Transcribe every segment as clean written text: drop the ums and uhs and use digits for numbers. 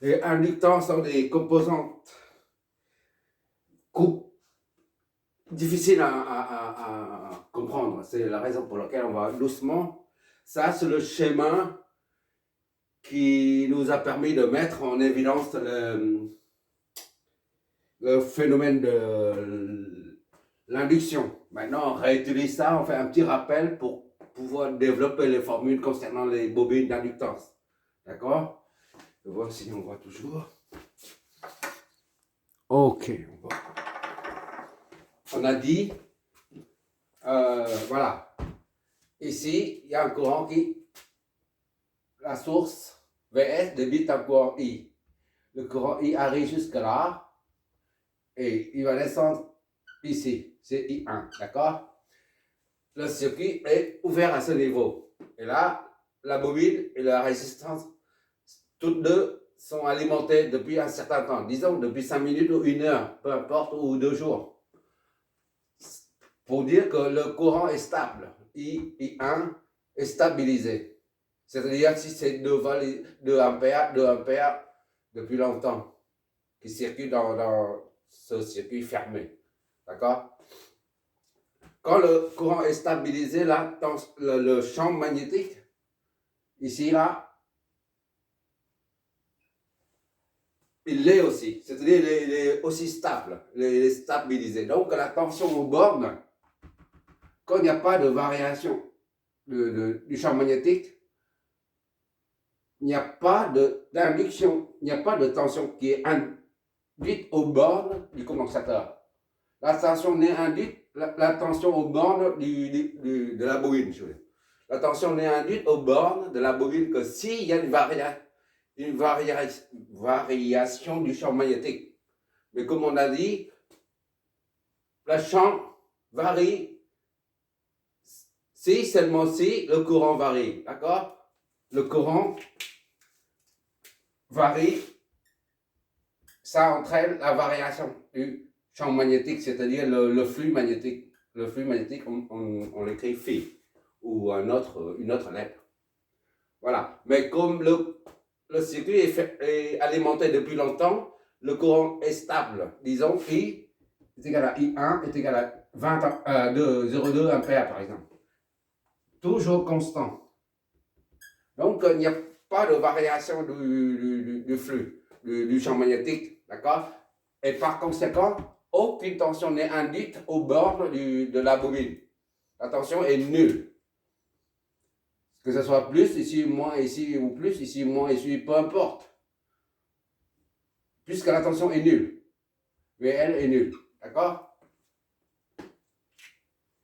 Les inductants sont des composantes difficiles à comprendre. C'est la raison pour laquelle on va doucement. Ça, c'est le schéma qui nous a permis de mettre en évidence le phénomène de l'induction. Maintenant, on réutilise ça, on fait un petit rappel pour pouvoir développer les formules concernant les bobines d'inductance. D'accord? Je vais voir si on voit toujours. Ok. On a dit, voilà. Ici, il y a un courant qui, la source VS débite un courant I. Le courant I arrive jusque là et il va descendre ici. C'est I1, d'accord? Le circuit est ouvert à ce niveau. Et là, la bobine et la résistance, toutes deux sont alimentées depuis un certain temps. Disons depuis 5 minutes ou 1 heure, peu importe, ou 2 jours. Pour dire que le courant est stable. I1 est stabilisé. C'est-à-dire si c'est 2 ampères depuis longtemps qui circulent dans ce circuit fermé. D'accord? Quand le courant est stabilisé, là, dans le champ magnétique, ici, là, il l'est aussi. C'est-à-dire il est aussi stable, il est stabilisé. Donc la tension aux bornes, quand il n'y a pas de variation du champ magnétique, il n'y a pas d'induction, il n'y a pas de tension qui est induite aux bornes du condensateur. La tension n'est induite, la tension aux bornes de la bobine. La tension n'est induite aux bornes de la bobine que s'il y a une variation du champ magnétique. Mais comme on a dit, le champ varie si seulement si le courant varie. D'accord? Le courant varie, ça entraîne la variation du champ magnétique, c'est-à-dire le flux magnétique. Le flux magnétique, on l'écrit phi ou une autre lettre. Voilà. Mais comme le circuit est alimenté depuis longtemps, le courant est stable. Disons I est égal à I1 est égal à 0,2 ampères par exemple. Toujours constant. Donc il n'y a pas de variation du flux, du champ magnétique. D'accord? Et par conséquent, aucune tension n'est induite aux bornes de la bobine. La tension est nulle. Que ce soit plus, ici, moins, ici, ou plus, ici, moins, ici, peu importe. Puisque la tension est nulle. VL est nulle. D'accord?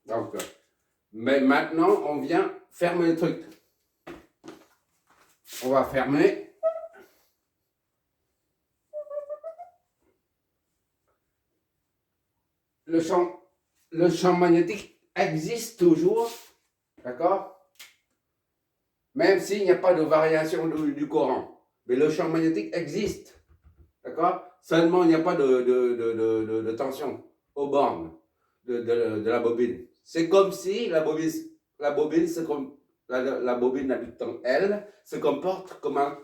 Donc, mais maintenant, on vient fermer le truc. On va fermer. Le champ magnétique existe toujours. D'accord? Même s'il n'y a pas de variation du courant. Mais le champ magnétique existe. D'accord? Seulement, il n'y a pas de tension aux bornes de la bobine. C'est comme si la bobine inductante L se comporte comme un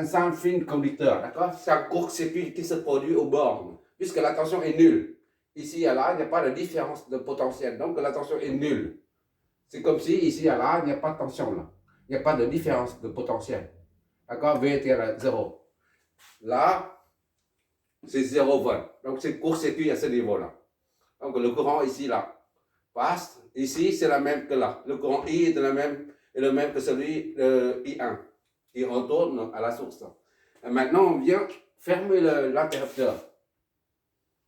sans fin conducteur. D'accord? C'est un court-circuit qui se produit aux bornes, puisque la tension est nulle. Ici et là, il n'y a pas de différence de potentiel, donc la tension est nulle. C'est comme si ici et là, il n'y a pas de tension là. Il n'y a pas de différence de potentiel. D'accord? V est égal à 0. Là, c'est 0 volt. Donc c'est court-circuit à ce niveau-là. Donc le courant ici, là, passe. Ici, c'est la même que là. Le courant I est le même que celui de I1, qui retourne à la source. Et maintenant, on vient fermer l'interrupteur.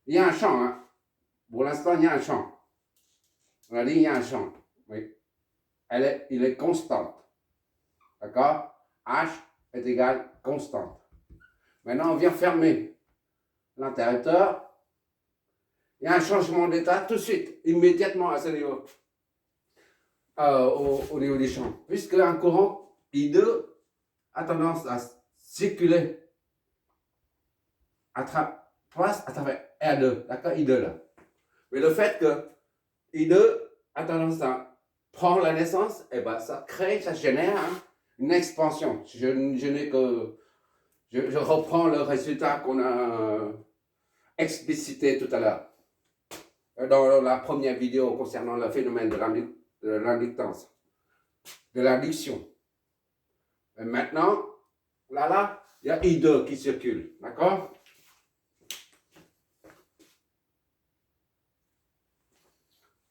Il y a un champ. Hein. Pour l'instant, il y a un champ. On a dit il y a un champ. Oui. Il est constante. D'accord? H est égal constante. Maintenant, on vient fermer l'interrupteur. Il y a un changement d'état tout de suite, immédiatement à ce niveau, au niveau du champ. Puisque un courant I2 a tendance à circuler passe à travers R2, d'accord, I2 là. Mais le fait que I2 a tendance à prendre la naissance, et ben ça génère une expansion. Je n'ai que... Je reprends le résultat qu'on a explicité tout à l'heure dans la première vidéo concernant le phénomène de l'inductance, de l'induction. Et maintenant, là, il y a I2 qui circule, d'accord?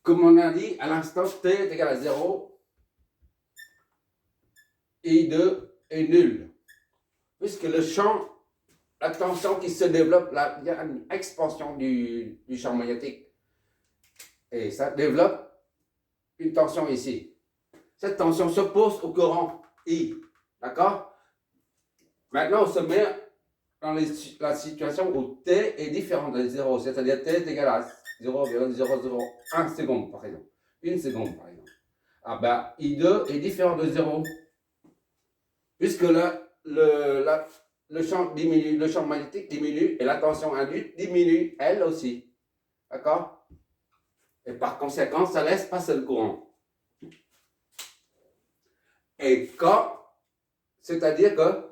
Comme on a dit, à l'instant t est égal à 0, I2 est nul. Puisque le champ, la tension qui se développe, là, il y a une expansion du champ magnétique. Et ça développe une tension ici. Cette tension s'oppose au courant I. D'accord? Maintenant, on se met dans la situation où T est différent de 0. C'est-à-dire T est égal à 0,001 seconde, par exemple. Une seconde, par exemple. Ah ben, I2 est différent de 0. Puisque le champ diminue, le champ magnétique diminue et la tension induite diminue, elle aussi. D'accord? Et par conséquent, ça laisse passer le courant. Et quand, c'est-à-dire que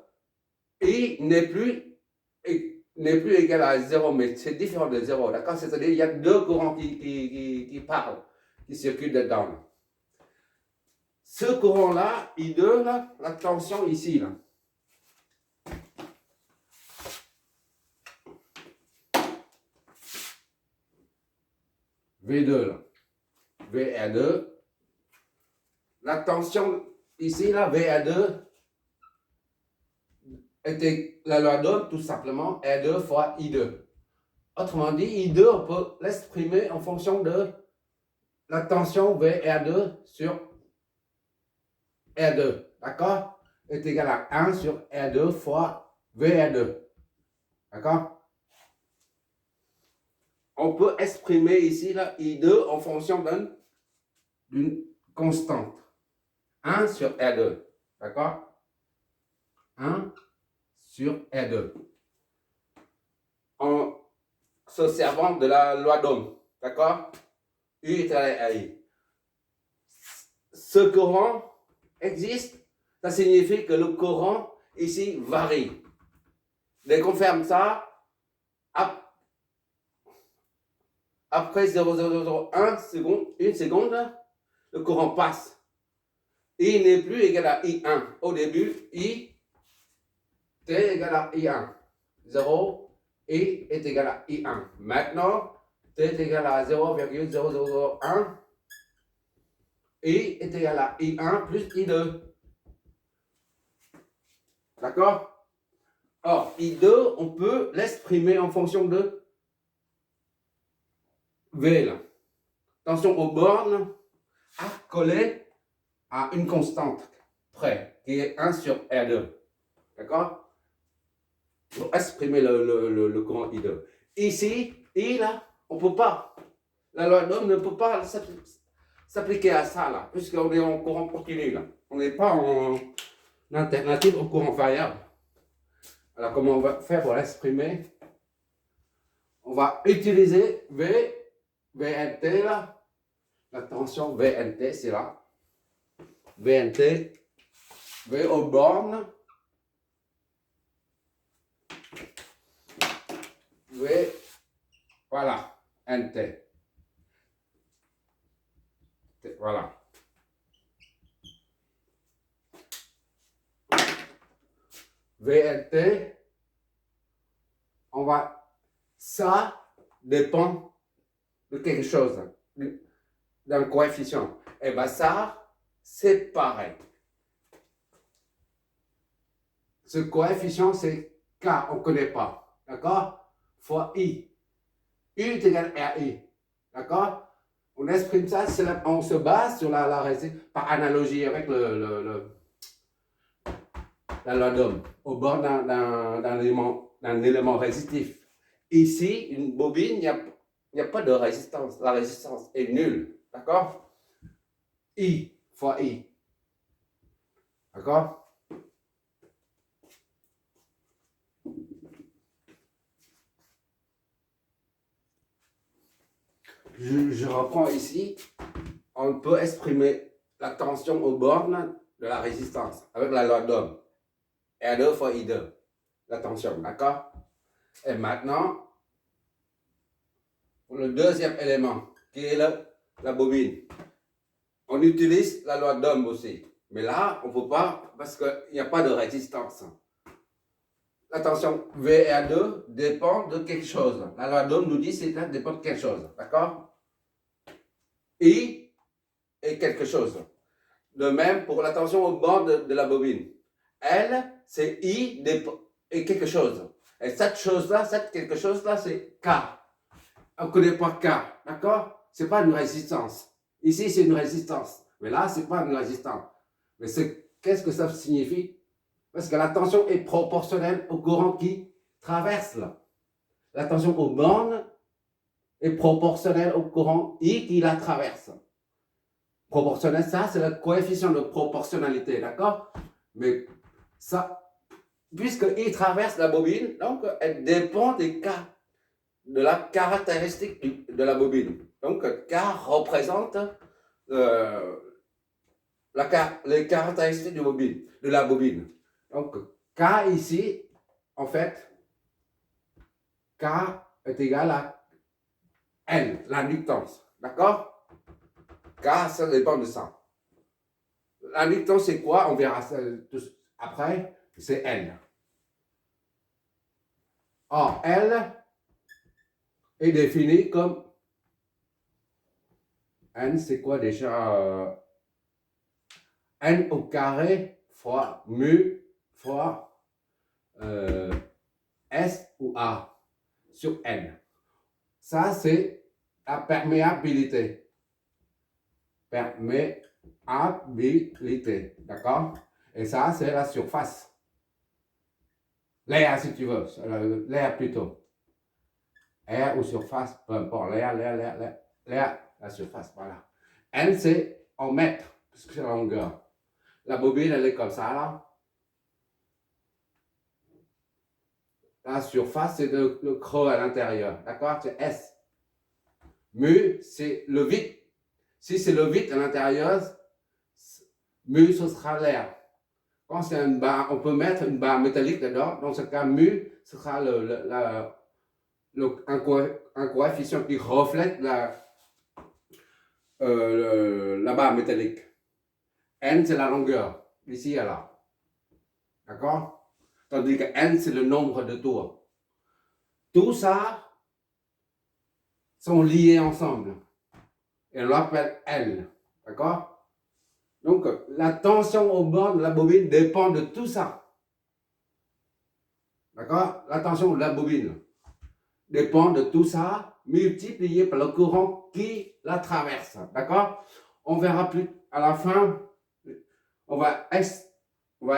I n'est plus égal à 0, mais c'est différent de 0. D'accord? C'est-à-dire qu'il y a deux courants qui parlent, qui circulent dedans. Ce courant-là, I2, là, la tension ici, là. V2, là. VR2. La tension ici, là, VR2, était la loi d'Ohm, tout simplement, R2 fois I2. Autrement dit, I2, on peut l'exprimer en fonction de la tension VR2 sur R2. D'accord? Est égal à 1 sur R2 fois VR2. D'accord? On peut exprimer ici là, I2 en fonction d'une constante. 1 sur R2. D'accord? 1 sur R2. En se servant de la loi d'Ohm. D'accord? U est égal à I. Ce courant existe, ça signifie que le courant ici varie. Dès qu'on ferme ça, après 0,001 seconde, une seconde, le courant passe. I n'est plus égal à I1. Au début, I est égal à I1. 0, I est égal à I1. Maintenant, T est égal à 0,0001. I est égal à I1 plus I2. D'accord? Or, I2, on peut l'exprimer en fonction de V, là. Tension aux bornes accolée à une constante près, qui est 1 sur R2. D'accord? Pour exprimer le courant I2. Ici, I, là, on ne peut pas. La loi d'Ohm ne peut pas s'appliquer à ça, là, puisqu'on est en courant continu, là. On n'est pas en alternative au courant variable. Alors, comment on va faire pour l'exprimer? On va utiliser VNT, là. La tension VNT, c'est là. VNT, V aux bornes. V, voilà, NT. Voilà. VNT, on va, ça dépend de quelque chose, d'un coefficient. Et bien ça, c'est pareil. Ce coefficient, c'est K, on ne connaît pas. D'accord? Fois I. U est égal à RI. D'accord? On exprime ça, on se base sur la par analogie avec la loi d'Ohm, au bord d'un élément résistif. Ici, une bobine, il n'y a pas de résistance. La résistance est nulle. D'accord? I fois I. D'accord? Je reprends ici. On peut exprimer la tension aux bornes de la résistance avec la loi d'Ohm. R2 fois I2. La tension, d'accord? Et maintenant, pour le deuxième élément, qui est la bobine, on utilise la loi d'Ohm aussi. Mais là, on ne peut pas, parce qu'il n'y a pas de résistance. La tension VR2 dépend de quelque chose. La loi d'Ohm nous dit que ça dépend de quelque chose, d'accord? I est quelque chose. De même pour la tension au bord de la bobine. L, c'est I et quelque chose. Et cette chose-là, cette quelque chose-là, c'est K. On ne connaît pas K, d'accord? Ce n'est pas une résistance. Ici, c'est une résistance. Mais là, ce n'est pas une résistance. Mais qu'est-ce que ça signifie? Parce que la tension est proportionnelle au courant qui traverse là. La tension aux bornes est proportionnelle au courant I qui la traverse. Proportionnel, ça, c'est le coefficient de proportionnalité, d'accord? Mais ça, puisque I traverse la bobine, donc elle dépend des K, de la caractéristique de la bobine. Donc K représente les caractéristiques de la bobine. Donc K ici, en fait, K est égal à N, l'inductance, d'accord? K, ça dépend de ça. L'inductance, c'est quoi? On verra ça après. C'est L. Or, L est défini comme N, c'est quoi déjà? N au carré fois mu fois S ou A sur N. Ça, c'est la perméabilité. Perméabilité, d'accord? Et ça, c'est la surface. L'air, si tu veux. L'air plutôt. Air ou surface, peu importe. L'air, la surface, voilà. N, c'est en mètres, puisque c'est la longueur. La bobine, elle est comme ça, là. La surface, c'est le creux à l'intérieur, d'accord? C'est S. Mu, c'est le vide. Si c'est le vide à l'intérieur, mu, ce sera l'air. Quand c'est une barre, on peut mettre une barre métallique dedans. Dans ce cas, mu, ce sera un coefficient qui reflète la barre métallique. N, c'est la longueur, d'ici à là. D'accord? Tandis que N, c'est le nombre de tours. Tout ça sont liés ensemble. Et on l'appelle L. D'accord? Donc, la tension au bord de la bobine dépend de tout ça. D'accord? La tension de la bobine dépend de tout ça, multiplié par le courant qui la traverse. D'accord? On verra plus à la fin. On va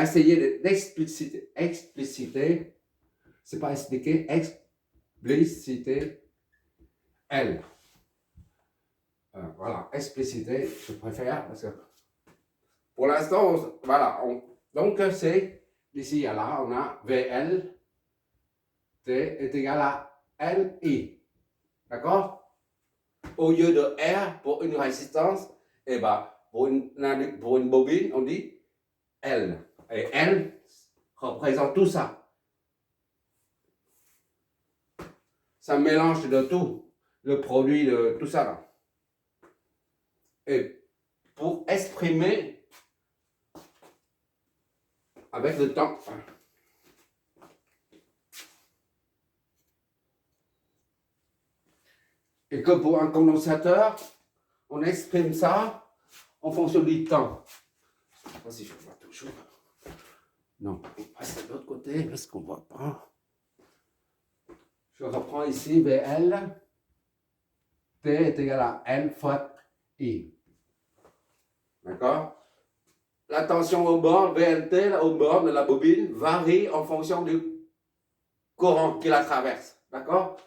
essayer d'expliciter, c'est pas expliquer, expliciter L. Voilà, expliciter, je préfère, parce que pour l'instant, voilà, donc c'est d'ici à là, on a VL, T est égal à LI. D'accord? Au lieu de R pour une résistance, et ben, pour une bobine, on dit L. Et L représente tout ça. Ça mélange de tout, le produit de tout ça là. Et pour exprimer avec le temps, et que pour un condensateur, on exprime ça en fonction du temps. Je ne sais pas si je vois toujours. Non, on passe de l'autre côté parce qu'on ne voit pas. Je reprends ici VL. T est égal à N fois I. D'accord? La tension au bord, VLT, au bord de la bobine, varie en fonction du courant qui la traverse. D'accord?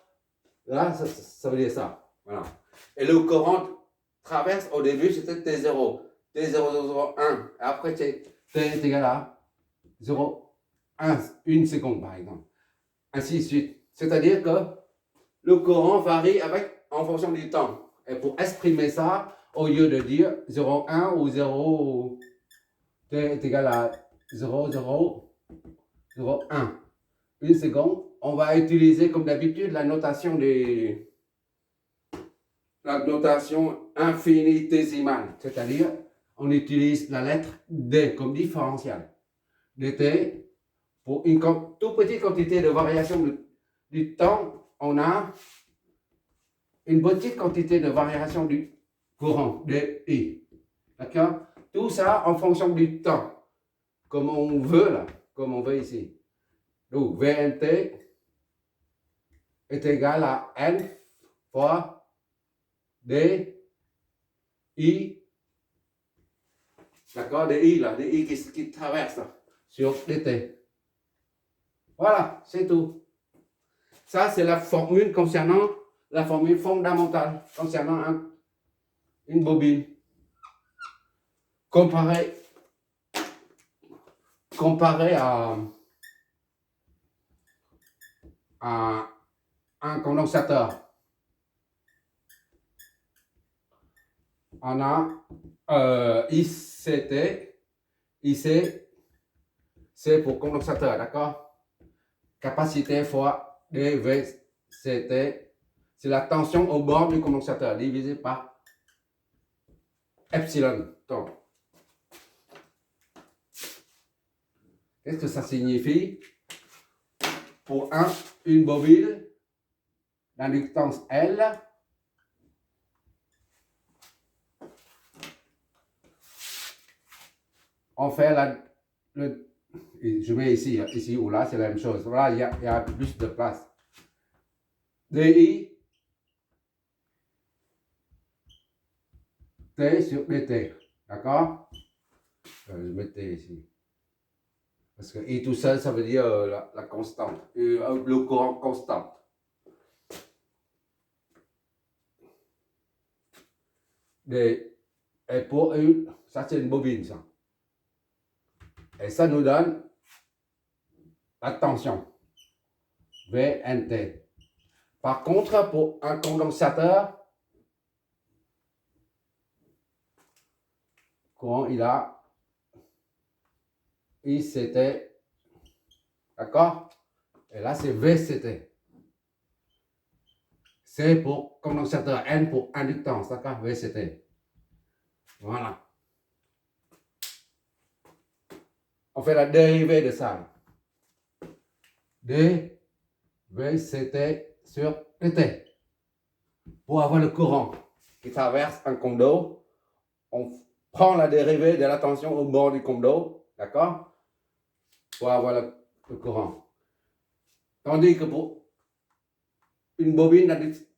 Là, ça veut dire ça. Voilà. Et le courant traverse, au début, c'était T0. T0,01. Et après, T est égal à 0,1 seconde, par exemple. Ainsi de suite. C'est-à-dire que le courant varie en fonction du temps. Et pour exprimer ça, au lieu de dire 0,1 ou 0,3, T est égal à 0,001. Une seconde. On va utiliser comme d'habitude la notation infinitésimale. C'est-à-dire, on utilise la lettre D comme différentiel. dt, pour une toute petite quantité de variation du temps, on a une petite quantité de variation du courant, dI. D'accord? Tout ça en fonction du temps, comme on veut là, comme on veut ici. Donc, VNT est égal à N fois DI. D'accord? DI là, DI qui traverse là, sur DT. Voilà, c'est tout. Ça, c'est la formule concernant la formule fondamentale concernant une bobine. Comparé à un condensateur. On a ICT, IC, c'est pour condensateur, d'accord? Capacité fois dVCT, c'est la tension au bord du condensateur, divisé par epsilon. Donc, qu'est-ce que ça signifie? Pour une bobine d'inductance L, on fait je mets ici ou là, c'est la même chose. Voilà, il y a plus de place. DI, T sur DT. D'accord? Je mettais ici. Parce que I tout seul, ça veut dire la constante. Le courant constant. Et pour ça c'est une bobine, ça. Et ça nous donne la tension, VNT. Par contre, pour un condensateur, courant, il a ICT, d'accord? Et là, c'est VCT. C pour condensateur, N pour inductance, d'accord? VCT. Voilà. On fait la dérivée de ça. D, VCT sur DT. Pour avoir le courant qui traverse un coin d'eau, on prend la dérivée de la tension au bord du coin d'eau, d'accord? Pour avoir le courant. Tandis que pour une bobine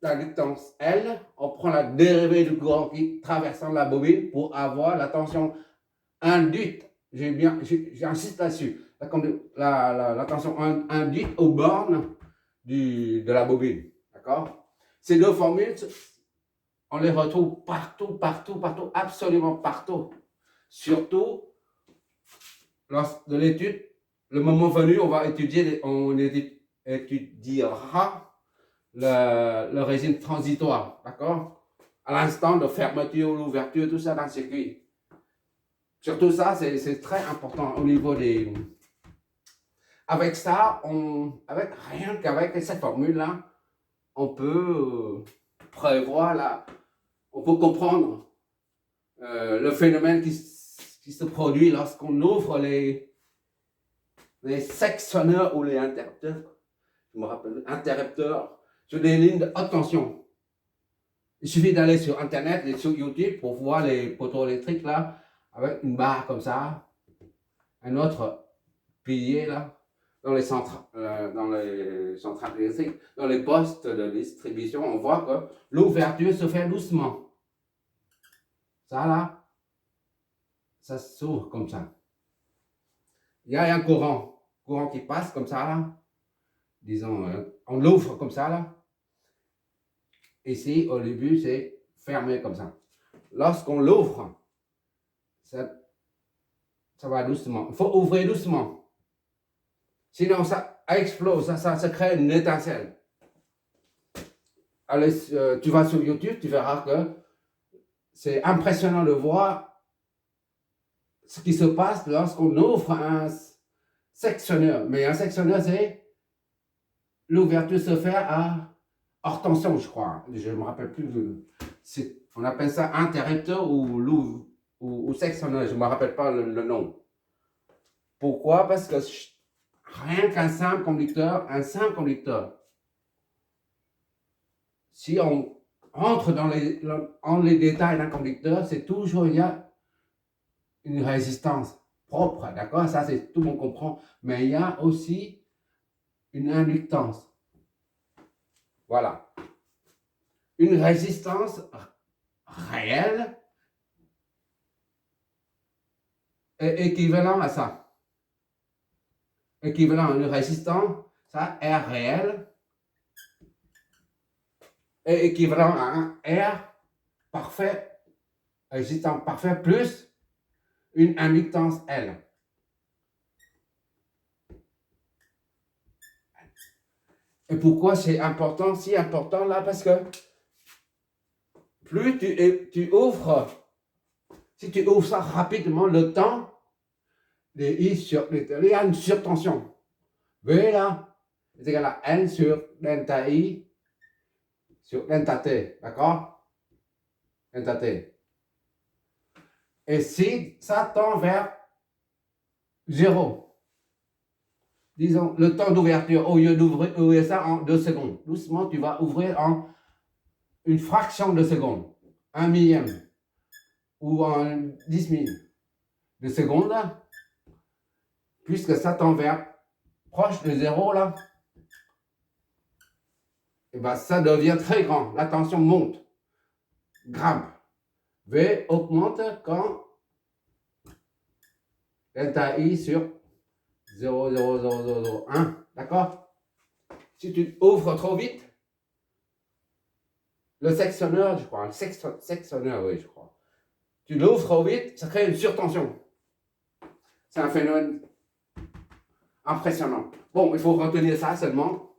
d'inductance L, on prend la dérivée du courant qui traversant la bobine pour avoir la tension induite. J'insiste là-dessus. La tension induite aux bornes de la bobine. D'accord? Ces deux formules, on les retrouve partout, absolument partout. Surtout, lors de l'étude, le moment venu, on étudiera le régime transitoire, d'accord? À l'instant de fermeture, l'ouverture, tout ça dans le circuit. Surtout ça, c'est très important au niveau des... Avec ça, rien qu'avec cette formule-là, on peut prévoir, on peut comprendre le phénomène qui se produit lorsqu'on ouvre les sectionneurs ou les interrupteurs, je me rappelle, interrupteurs sur des lignes de haute tension. Il suffit d'aller sur Internet et sur YouTube pour voir les poteaux électriques là, avec une barre comme ça, un autre pilier là, dans les centrales électriques, dans les postes de distribution, on voit que l'ouverture se fait doucement. Ça là, ça s'ouvre comme ça. Il y a un courant qui passe comme ça là, disons, on l'ouvre comme ça là. Ici, au début, c'est fermé comme ça. Lorsqu'on l'ouvre, ça va doucement. Il faut ouvrir doucement. Sinon, ça explose, ça crée une étincelle. Allez, tu vas sur YouTube, tu verras que c'est impressionnant de voir ce qui se passe lorsqu'on ouvre un sectionneur. Mais un sectionneur, c'est l'ouverture se fait à hors tension, je crois. Je ne me rappelle plus. On appelle ça interrupteur ou sectionneur. Je ne me rappelle pas le nom. Pourquoi? Parce que rien qu'un simple conducteur, si on entre dans les détails d'un conducteur, c'est toujours, il y a une résistance propre, d'accord? Ça, c'est tout le monde comprend. Mais il y a aussi une inductance. Voilà. Une résistance réelle est équivalent à ça. Équivalent à une résistance, ça, R réel, est équivalent à un R parfait, résistance parfait, plus une inductance L. Et pourquoi c'est important, si important là? Parce que plus tu ouvres, si tu ouvres ça rapidement, le temps, il y a une surtension. V là, c'est égal à N sur delta I sur delta T, d'accord? Delta T. Et si ça tend vers 0, disons, le temps d'ouverture, au lieu d'ouvrir ça en 2 secondes, doucement, tu vas ouvrir en une fraction de seconde, 1 millième, ou en 10 000 de seconde, là, puisque ça tend vers proche de 0, là, et ben ça devient très grand, la tension monte, grimpe. V augmente quand delta I sur 0,00001, d'accord? Si tu ouvres trop vite, le sectionneur, je crois, sectionneur, oui, je crois. Tu l'ouvres trop vite, ça crée une surtension. C'est un phénomène impressionnant. Bon, il faut retenir ça seulement.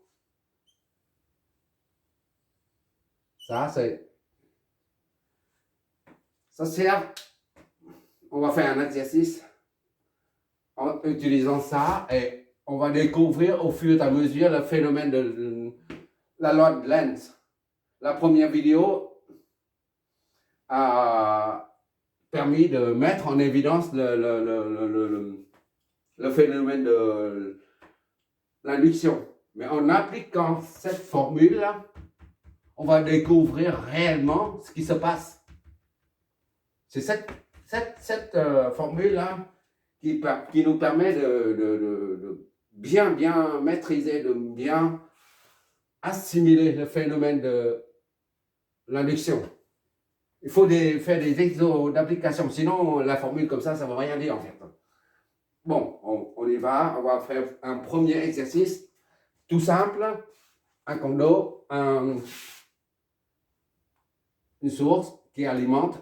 Ça sert. On va faire un exercice en utilisant ça et on va découvrir au fur et à mesure le phénomène de la loi de Lenz. La première vidéo a permis de mettre en évidence le phénomène de l'induction. Mais en appliquant cette formule-là, on va découvrir réellement ce qui se passe. C'est cette formule-là qui nous permet de bien maîtriser, de bien assimiler le phénomène de l'induction. Il faut faire des exos d'application, sinon la formule comme ça ne veut rien dire en fait. Bon, on y va, on va faire un premier exercice tout simple, un condo, une source qui alimente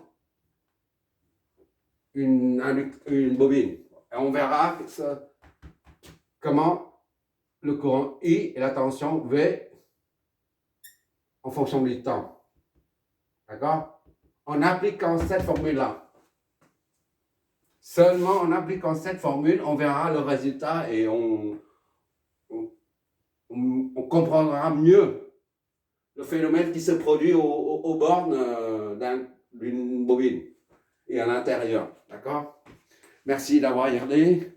une bobine. Et on verra comment le courant I et la tension V en fonction du temps. D'accord? En appliquant cette formule-là. Seulement en appliquant cette formule, on verra le résultat et on comprendra mieux le phénomène qui se produit aux bornes d'une bobine et à l'intérieur. D'accord? Merci d'avoir regardé.